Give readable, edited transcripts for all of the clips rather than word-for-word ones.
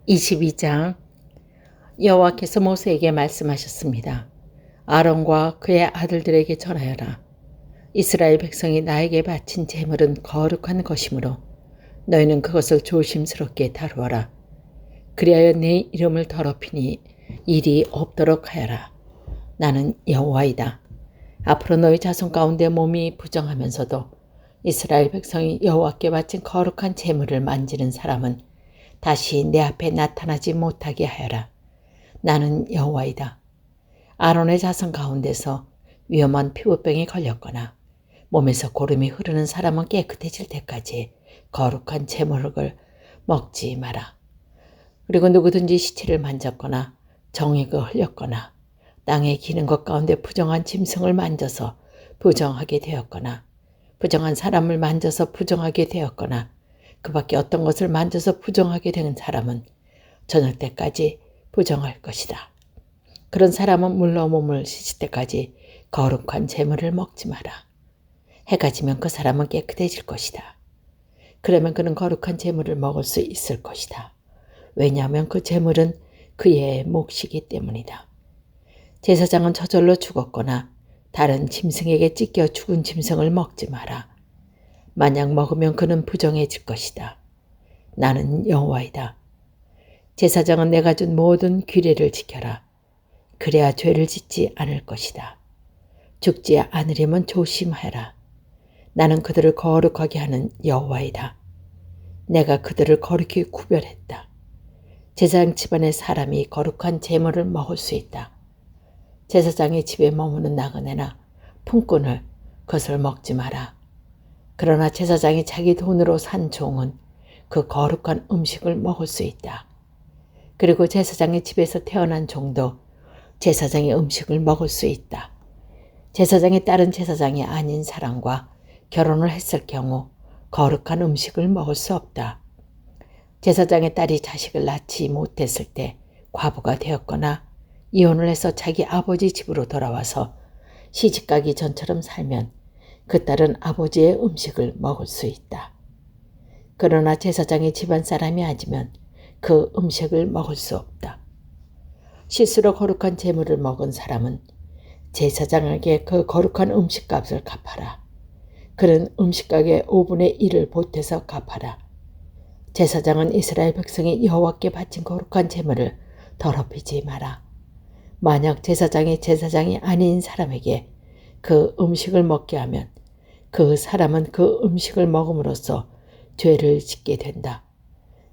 22장 여호와께서 모세에게 말씀하셨습니다. 아론과 그의 아들들에게 전하여라. 이스라엘 백성이 나에게 바친 제물은 거룩한 것이므로 너희는 그것을 조심스럽게 다루어라. 그리하여 내 이름을 더럽히니 일이 없도록 하여라. 나는 여호와이다. 앞으로 너희 자손 가운데 몸이 부정하면서도 이스라엘 백성이 여호와께 바친 거룩한 제물을 만지는 사람은 다시 내 앞에 나타나지 못하게 하여라. 나는 여호와이다. 아론의 자손 가운데서 위험한 피부병에 걸렸거나 몸에서 고름이 흐르는 사람은 깨끗해질 때까지 거룩한 제물을 먹지 마라. 그리고 누구든지 시체를 만졌거나 정액을 흘렸거나 땅에 기는 것 가운데 부정한 짐승을 만져서 부정하게 되었거나 부정한 사람을 만져서 부정하게 되었거나 그 밖에 어떤 것을 만져서 부정하게 된 사람은 저녁 때까지 부정할 것이다. 그런 사람은 물로 몸을 씻을 때까지 거룩한 제물을 먹지 마라. 해가 지면 그 사람은 깨끗해질 것이다. 그러면 그는 거룩한 제물을 먹을 수 있을 것이다. 왜냐하면 그 제물은 그의 몫이기 때문이다. 제사장은 저절로 죽었거나 다른 짐승에게 찢겨 죽은 짐승을 먹지 마라. 만약 먹으면 그는 부정해질 것이다. 나는 여호와이다. 제사장은 내가 준 모든 규례를 지켜라. 그래야 죄를 짓지 않을 것이다. 죽지 않으려면 조심하라. 나는 그들을 거룩하게 하는 여호와이다. 내가 그들을 거룩히 구별했다. 제사장 집안의 사람이 거룩한 제물을 먹을 수 있다. 제사장의 집에 머무는 나그네나 품꾼을 그것을 먹지 마라. 그러나 제사장이 자기 돈으로 산 종은 그 거룩한 음식을 먹을 수 있다. 그리고 제사장의 집에서 태어난 종도 제사장의 음식을 먹을 수 있다. 제사장의 딸은 제사장이 아닌 사람과 결혼을 했을 경우 거룩한 음식을 먹을 수 없다. 제사장의 딸이 자식을 낳지 못했을 때 과부가 되었거나 이혼을 해서 자기 아버지 집으로 돌아와서 시집가기 전처럼 살면 그 딸은 아버지의 음식을 먹을 수 있다. 그러나 제사장의 집안 사람이 아니면 그 음식을 먹을 수 없다. 실수로 거룩한 제물을 먹은 사람은 제사장에게 그 거룩한 음식값을 갚아라. 그는 음식가게 5분의 1을 보태서 갚아라. 제사장은 이스라엘 백성이 여호와께 바친 거룩한 제물을 더럽히지 마라. 만약 제사장이 아닌 사람에게 그 음식을 먹게 하면 그 사람은 그 음식을 먹음으로써 죄를 짓게 된다.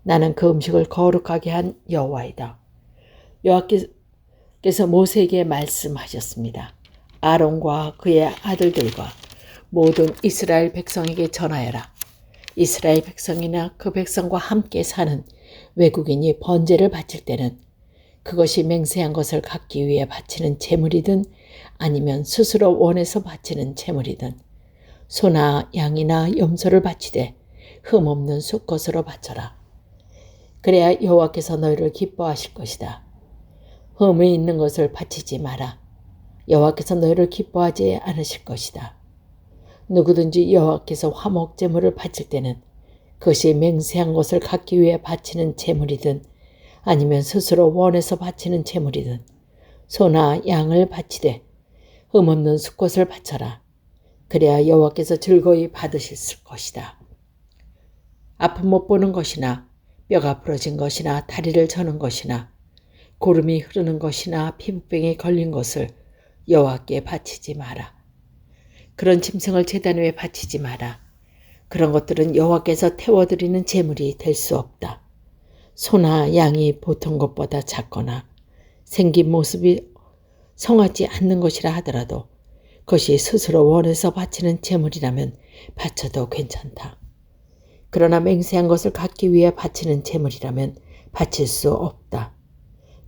나는 그 음식을 거룩하게 한 여호와이다. 여호와께서 모세에게 말씀하셨습니다. 아론과 그의 아들들과 모든 이스라엘 백성에게 전하여라. 이스라엘 백성이나 그 백성과 함께 사는 외국인이 번제를 바칠 때는 그것이 맹세한 것을 갖기 위해 바치는 제물이든 아니면 스스로 원해서 바치는 제물이든 소나 양이나 염소를 바치되 흠없는 수컷으로 바쳐라. 그래야 여호와께서 너희를 기뻐하실 것이다. 흠이 있는 것을 바치지 마라. 여호와께서 너희를 기뻐하지 않으실 것이다. 누구든지 여호와께서 화목 제물을 바칠 때는 그것이 맹세한 것을 갖기 위해 바치는 제물이든 아니면 스스로 원해서 바치는 제물이든 소나 양을 바치되 흠없는 수컷을 바쳐라. 그래야 여호와께서 즐거이 받으실 것이다. 아픔 못 보는 것이나 뼈가 부러진 것이나 다리를 저는 것이나 고름이 흐르는 것이나 피부병에 걸린 것을 여호와께 바치지 마라. 그런 짐승을 제단 위에 바치지 마라. 그런 것들은 여호와께서 태워드리는 제물이 될 수 없다. 소나 양이 보통 것보다 작거나 생긴 모습이 성하지 않는 것이라 하더라도 그것이 스스로 원해서 바치는 제물이라면 바쳐도 괜찮다. 그러나 맹세한 것을 갖기 위해 바치는 제물이라면 바칠 수 없다.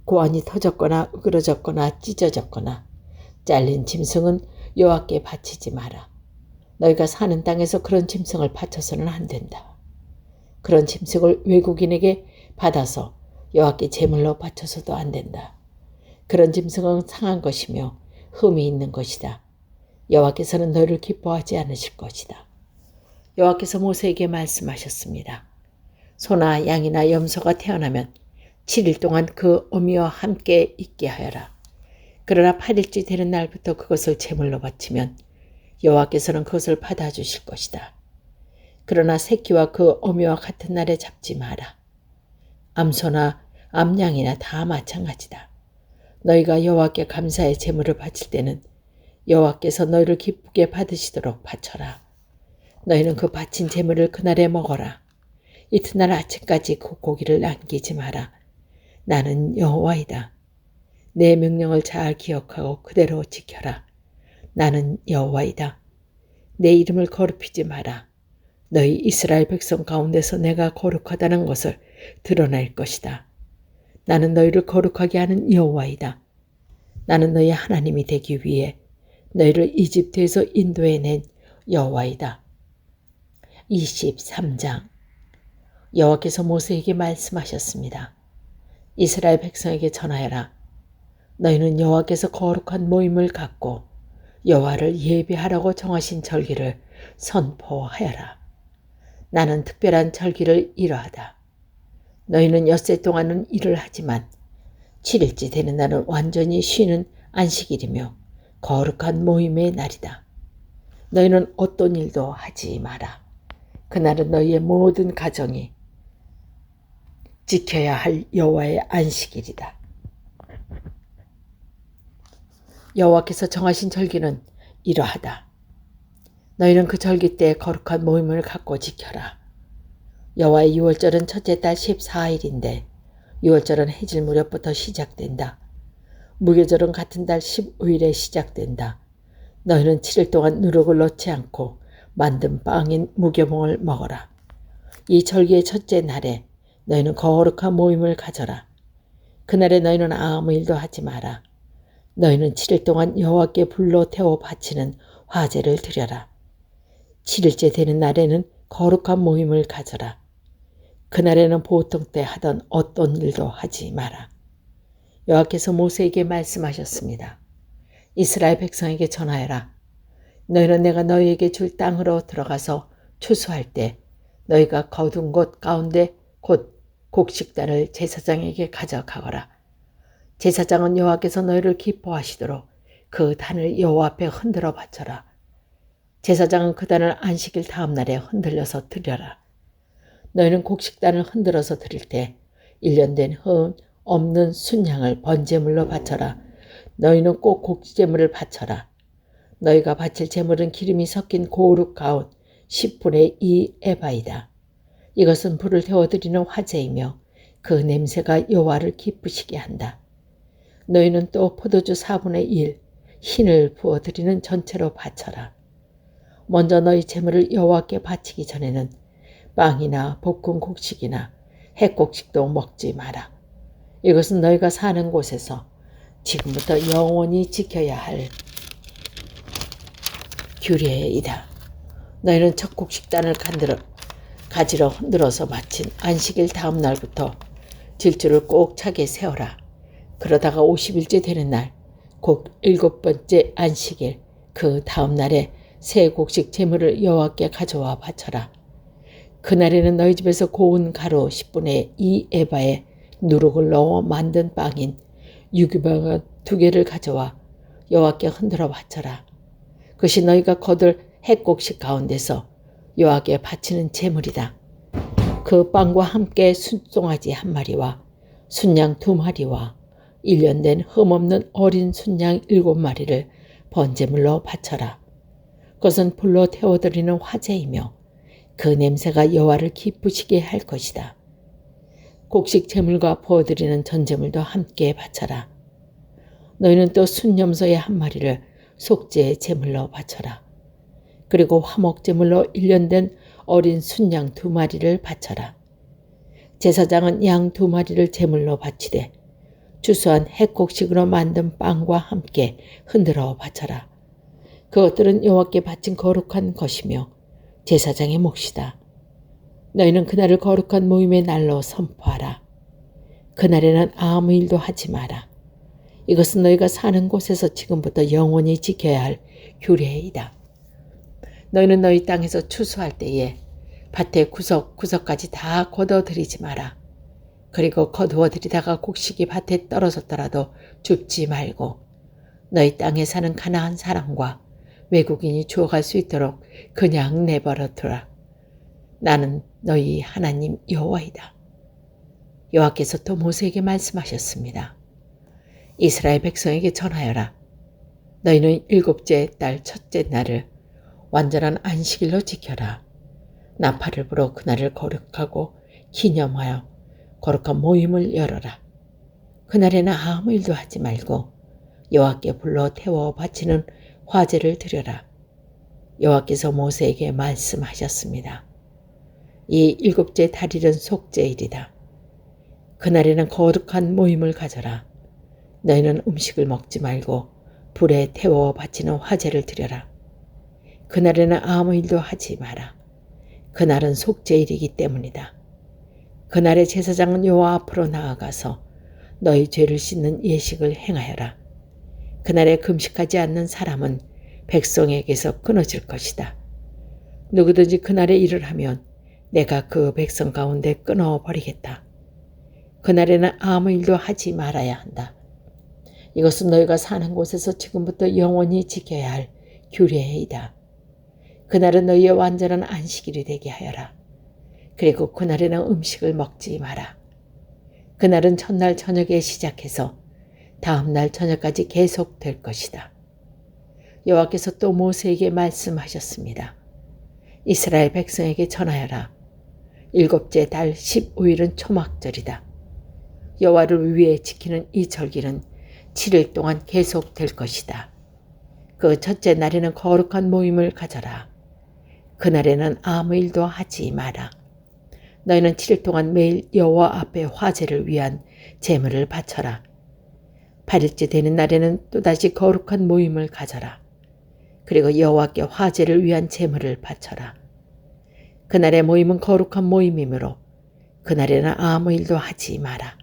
고환이 터졌거나 으그러졌거나 찢어졌거나 잘린 짐승은 여호와께 바치지 마라. 너희가 사는 땅에서 그런 짐승을 바쳐서는 안 된다. 그런 짐승을 외국인에게 받아서 여호와께 제물로 바쳐서도 안 된다. 그런 짐승은 상한 것이며 흠이 있는 것이다. 여호와께서는 너희를 기뻐하지 않으실 것이다. 여호와께서 모세에게 말씀하셨습니다. 소나 양이나 염소가 태어나면 7일 동안 그 어미와 함께 있게 하여라. 그러나 8일째 되는 날부터 그것을 제물로 바치면 여호와께서는 그것을 받아주실 것이다. 그러나 새끼와 그 어미와 같은 날에 잡지 마라. 암소나 암양이나 다 마찬가지다. 너희가 여호와께 감사의 제물을 바칠 때는 여호와께서 너희를 기쁘게 받으시도록 바쳐라. 너희는 그 바친 제물을 그날에 먹어라. 이튿날 아침까지 그 고기를 남기지 마라. 나는 여호와이다. 내 명령을 잘 기억하고 그대로 지켜라. 나는 여호와이다. 내 이름을 거룩히지 마라. 너희 이스라엘 백성 가운데서 내가 거룩하다는 것을 드러낼 것이다. 나는 너희를 거룩하게 하는 여호와이다. 나는 너희 하나님이 되기 위해 너희를 이집트에서 인도해낸 여호와이다. 23장. 여호와께서 모세에게 말씀하셨습니다. 이스라엘 백성에게 전하여라. 너희는 여호와께서 거룩한 모임을 갖고 여호와를 예배하라고 정하신 절기를 선포하여라. 나는 특별한 절기를 이러하다. 너희는 엿새 동안은 일을 하지만 7일째 되는 날은 완전히 쉬는 안식일이며 거룩한 모임의 날이다. 너희는 어떤 일도 하지 마라. 그날은 너희의 모든 가정이 지켜야 할 여호와의 안식일이다. 여호와께서 정하신 절기는 이러하다. 너희는 그 절기 때 거룩한 모임을 갖고 지켜라. 여호와의 유월절은 첫째 달 14일인데 유월절은 해질 무렵부터 시작된다. 무교절은 같은 달 15일에 시작된다. 너희는 7일 동안 누룩을 넣지 않고 만든 빵인 무교봉을 먹어라. 이 절기의 첫째 날에 너희는 거룩한 모임을 가져라. 그날에 너희는 아무 일도 하지 마라. 너희는 7일 동안 여호와께 불로 태워 바치는 화제를 드려라. 7일째 되는 날에는 거룩한 모임을 가져라. 그날에는 보통 때 하던 어떤 일도 하지 마라. 여호와께서 모세에게 말씀하셨습니다. 이스라엘 백성에게 전하여라. 너희는 내가 너희에게 줄 땅으로 들어가서 추수할 때 너희가 거둔 곳 가운데 곧 곡식단을 제사장에게 가져가거라. 제사장은 여호와께서 너희를 기뻐하시도록 그 단을 여호와 앞에 흔들어 바쳐라. 제사장은 그 단을 안식일 다음 날에 흔들려서 드려라. 너희는 곡식단을 흔들어서 드릴 때 1년 된 흠 없는 순양을 번제물로 바쳐라. 너희는 꼭 곡제물을 바쳐라. 너희가 바칠 제물은 기름이 섞인 고루 가운 10분의 2 에바이다. 이것은 불을 태워드리는 화제이며 그 냄새가 여호와를 기쁘시게 한다. 너희는 또 포도주 4분의 1 흰을 부어드리는 전체로 바쳐라. 먼저 너희 제물을 여호와께 바치기 전에는 빵이나 볶은 곡식이나 햇곡식도 먹지 마라. 이것은 너희가 사는 곳에서 지금부터 영원히 지켜야 할 규례이다. 너희는 첫 곡식단을 가지러 흔들어서 마친 안식일 다음 날부터 질주를 꼭 차게 세워라. 그러다가 50일째 되는 날, 곧 7번째 안식일, 그 다음 날에 새 곡식 제물을 여호와께 가져와 바쳐라. 그날에는 너희 집에서 고운 가루 10분의 2 에바에 누룩을 넣어 만든 빵인 유기병 2개를 가져와 여호와께 흔들어 바쳐라. 그것이 너희가 거둘 햇곡식 가운데서 여호와께 바치는 제물이다. 그 빵과 함께 순송아지 1마리와 순양 2마리와 1년 된 흠없는 어린 순양 7마리를 번제물로 바쳐라. 그것은 불로 태워드리는 화제이며 그 냄새가 여호와를 기쁘시게 할 것이다. 곡식 제물과 부어드리는 전제물도 함께 바쳐라. 너희는 또 순염소의 1마리를 속죄의 제물로 바쳐라. 그리고 화목 제물로 1년 된 어린 순양 2마리를 바쳐라. 제사장은 양 2마리를 제물로 바치되 주수한 햇곡식으로 만든 빵과 함께 흔들어 바쳐라. 그것들은 여호와께 바친 거룩한 것이며 제사장의 몫이다. 너희는 그날을 거룩한 모임의 날로 선포하라. 그날에는 아무 일도 하지 마라. 이것은 너희가 사는 곳에서 지금부터 영원히 지켜야 할 규례이다. 너희는 너희 땅에서 추수할 때에 밭의 구석구석까지 다 걷어들이지 마라. 그리고 거두어 들이다가 곡식이 밭에 떨어졌더라도 줍지 말고 너희 땅에 사는 가나안 사람과 외국인이 주워갈 수 있도록 그냥 내버려 두라. 나는 너희 하나님 여호와이다. 여호와께서 또 모세에게 말씀하셨습니다. 이스라엘 백성에게 전하여라. 너희는 일곱째 달 첫째 날을 완전한 안식일로 지켜라. 나팔을 불어 그날을 거룩하고 기념하여 거룩한 모임을 열어라. 그날에는 아무 일도 하지 말고 여호와께 불러 태워 바치는 화제를 드려라. 여호와께서 모세에게 말씀하셨습니다. 이 일곱째 달일은 속죄일이다. 그날에는 거룩한 모임을 가져라. 너희는 음식을 먹지 말고 불에 태워 바치는 화제를 드려라. 그날에는 아무 일도 하지 마라. 그날은 속죄일이기 때문이다. 그날에 제사장은 여호와 앞으로 나아가서 너희 죄를 씻는 예식을 행하여라. 그날에 금식하지 않는 사람은 백성에게서 끊어질 것이다. 누구든지 그날에 일을 하면 내가 그 백성 가운데 끊어버리겠다. 그날에는 아무 일도 하지 말아야 한다. 이것은 너희가 사는 곳에서 지금부터 영원히 지켜야 할 규례이다. 그날은 너희의 완전한 안식일이 되게 하여라. 그리고 그날에는 음식을 먹지 마라. 그날은 첫날 저녁에 시작해서 다음 날 저녁까지 계속될 것이다. 여호와께서 또 모세에게 말씀하셨습니다. 이스라엘 백성에게 전하여라. 일곱째 달 15일은 초막절이다. 여호와를 위해 지키는 이 절기는 7일 동안 계속될 것이다. 그 첫째 날에는 거룩한 모임을 가져라. 그날에는 아무 일도 하지 마라. 너희는 7일 동안 매일 여호와 앞에 화제를 위한 제물을 바쳐라. 8일째 되는 날에는 또다시 거룩한 모임을 가져라. 그리고 여호와께 화제를 위한 제물을 바쳐라. 그날의 모임은 거룩한 모임이므로 그날에는 아무 일도 하지 마라.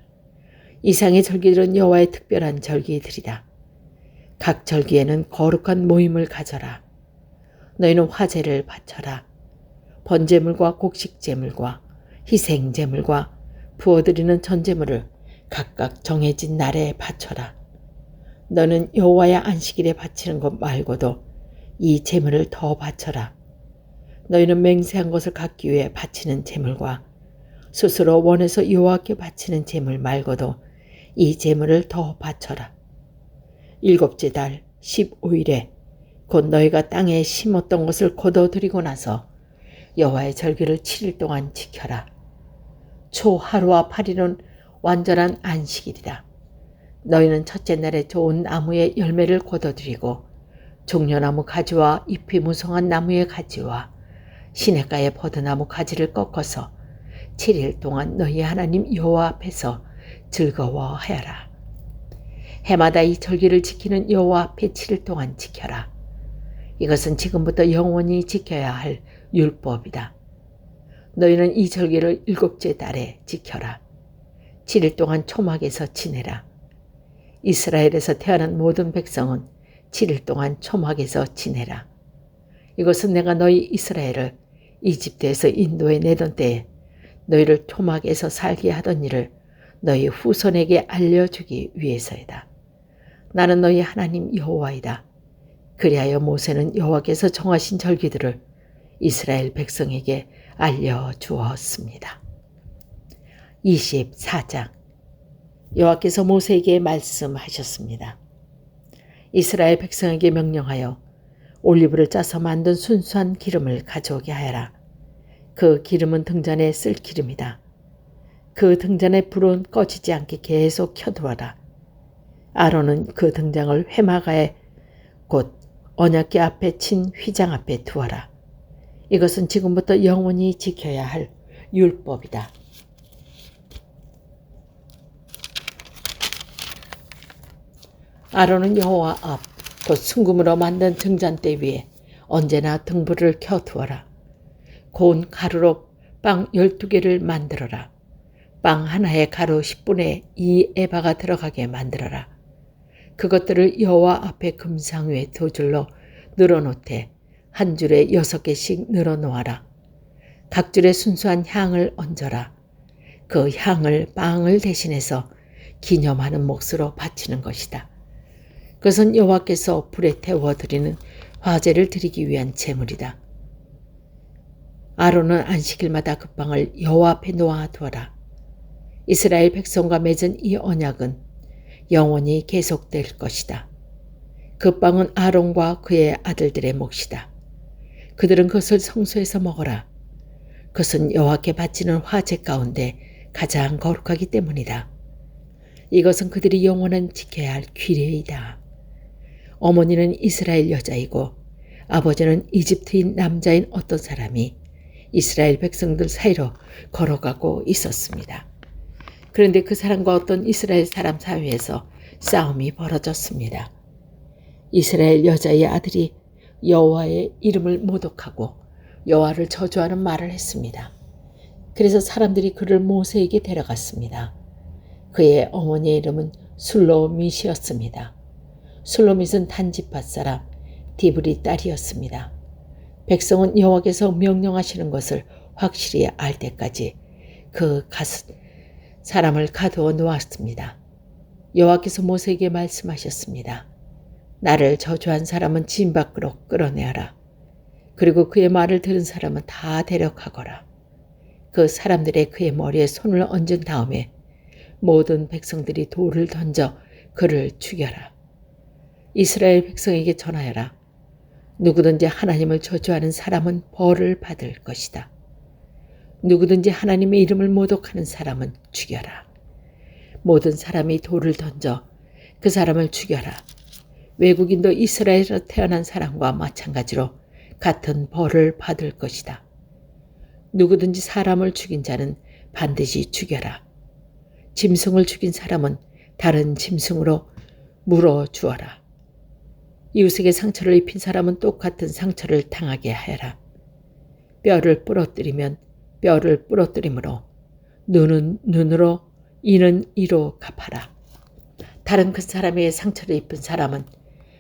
이상의 절기들은 여호와의 특별한 절기들이다. 각 절기에는 거룩한 모임을 가져라. 너희는 화제를 바쳐라. 번제물과 곡식제물과 희생제물과 부어드리는 전제물을 각각 정해진 날에 바쳐라. 너는 여호와의 안식일에 바치는 것 말고도 이 제물을 더 바쳐라. 너희는 맹세한 것을 갖기 위해 바치는 제물과 스스로 원해서 여호와께 바치는 제물 말고도 이 제물을 더 바쳐라. 일곱째 달 15일에 곧 너희가 땅에 심었던 것을 거둬들이고 나서 여호와의 절기를 7일 동안 지켜라. 초 하루와 8일은 완전한 안식일이다. 너희는 첫째 날에 좋은 나무의 열매를 거둬들이고 종려나무 가지와 잎이 무성한 나무의 가지와 시냇가의 버드나무 가지를 꺾어서 7일 동안 너희 하나님 여호와 앞에서 즐거워하여라. 해마다 이 절기를 지키는 여호와 앞에 7일 동안 지켜라. 이것은 지금부터 영원히 지켜야 할 율법이다. 너희는 이 절기를 일곱째 달에 지켜라. 7일 동안 초막에서 지내라. 이스라엘에서 태어난 모든 백성은 7일 동안 초막에서 지내라. 이것은 내가 너희 이스라엘을 이집트에서 인도에 내던 때에 너희를 초막에서 살게 하던 일을 너희 후손에게 알려주기 위해서이다. 나는 너희 하나님 여호와이다. 그리하여 모세는 여호와께서 정하신 절기들을 이스라엘 백성에게 알려주었습니다. 24장 여호와께서 모세에게 말씀하셨습니다. 이스라엘 백성에게 명령하여 올리브를 짜서 만든 순수한 기름을 가져오게 하여라. 그 기름은 등잔에 쓸 기름이다. 그 등잔의 불은 꺼지지 않게 계속 켜두어라. 아론은 그 등장을 회막에 곧 언약궤 앞에 친 휘장 앞에 두어라. 이것은 지금부터 영원히 지켜야 할 율법이다. 아론은 여호와 앞, 곧 순금으로 만든 등잔대 위에 언제나 등불을 켜두어라. 고운 가루로 빵 12개를 만들어라. 빵 하나에 가루 10분의 2 에바가 들어가게 만들어라. 그것들을 여호와 앞에 금상 위에 두 줄로 늘어놓되 한 줄에 6개씩 늘어놓아라. 각 줄에 순수한 향을 얹어라. 그 향을 빵을 대신해서 기념하는 몫으로 바치는 것이다. 그것은 여호와께서 불에 태워 드리는 화제를 드리기 위한 제물이다. 아론은 안식일마다 그 빵을 여호와 앞에 놓아두어라. 이스라엘 백성과 맺은 이 언약은 영원히 계속될 것이다. 그 빵은 아론과 그의 아들들의 몫이다. 그들은 그것을 성소에서 먹어라. 그것은 여호와께 바치는 화제 가운데 가장 거룩하기 때문이다. 이것은 그들이 영원한 지켜야 할 규례이다. 어머니는 이스라엘 여자이고 아버지는 이집트인 남자인 어떤 사람이 이스라엘 백성들 사이로 걸어가고 있었습니다. 그런데 그 사람과 어떤 이스라엘 사람 사이에서 싸움이 벌어졌습니다. 이스라엘 여자의 아들이 여호와의 이름을 모독하고 여호와를 저주하는 말을 했습니다. 그래서 사람들이 그를 모세에게 데려갔습니다. 그의 어머니의 이름은 술로밋이었습니다. 술로밋은 단지파 사람 디브리 딸이었습니다. 백성은 여호와께서 명령하시는 것을 확실히 알 때까지 그 사람을 가두어 놓았습니다. 여호와께서 모세에게 말씀하셨습니다. 나를 저주한 사람은 진 밖으로 끌어내어라. 그리고 그의 말을 들은 사람은 다 데려가거라. 그 사람들의 그의 머리에 손을 얹은 다음에 모든 백성들이 돌을 던져 그를 죽여라. 이스라엘 백성에게 전하여라. 누구든지 하나님을 저주하는 사람은 벌을 받을 것이다. 누구든지 하나님의 이름을 모독하는 사람은 죽여라. 모든 사람이 돌을 던져 그 사람을 죽여라. 외국인도 이스라엘에서 태어난 사람과 마찬가지로 같은 벌을 받을 것이다. 누구든지 사람을 죽인 자는 반드시 죽여라. 짐승을 죽인 사람은 다른 짐승으로 물어 주어라. 이웃에게 상처를 입힌 사람은 똑같은 상처를 당하게 하여라. 뼈를 부러뜨리면 뼈를 부러뜨림으로 눈은 눈으로 이는 이로 갚아라. 다른 그 사람에게 상처를 입힌 사람은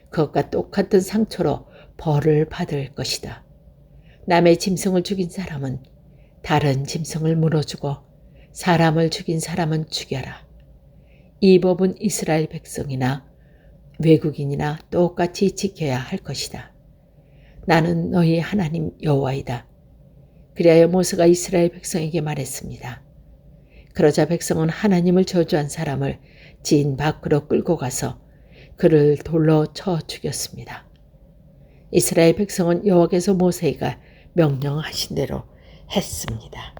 그것과 똑같은 상처로 벌을 받을 것이다. 남의 짐승을 죽인 사람은 다른 짐승을 물어주고 사람을 죽인 사람은 죽여라. 이 법은 이스라엘 백성이나 외국인이나 똑같이 지켜야 할 것이다. 나는 너희 하나님 여호와이다. 그리하여 모세가 이스라엘 백성에게 말했습니다. 그러자 백성은 하나님을 저주한 사람을 진 밖으로 끌고 가서 그를 돌로 쳐 죽였습니다. 이스라엘 백성은 여호와께서 모세가 명령하신 대로 했습니다.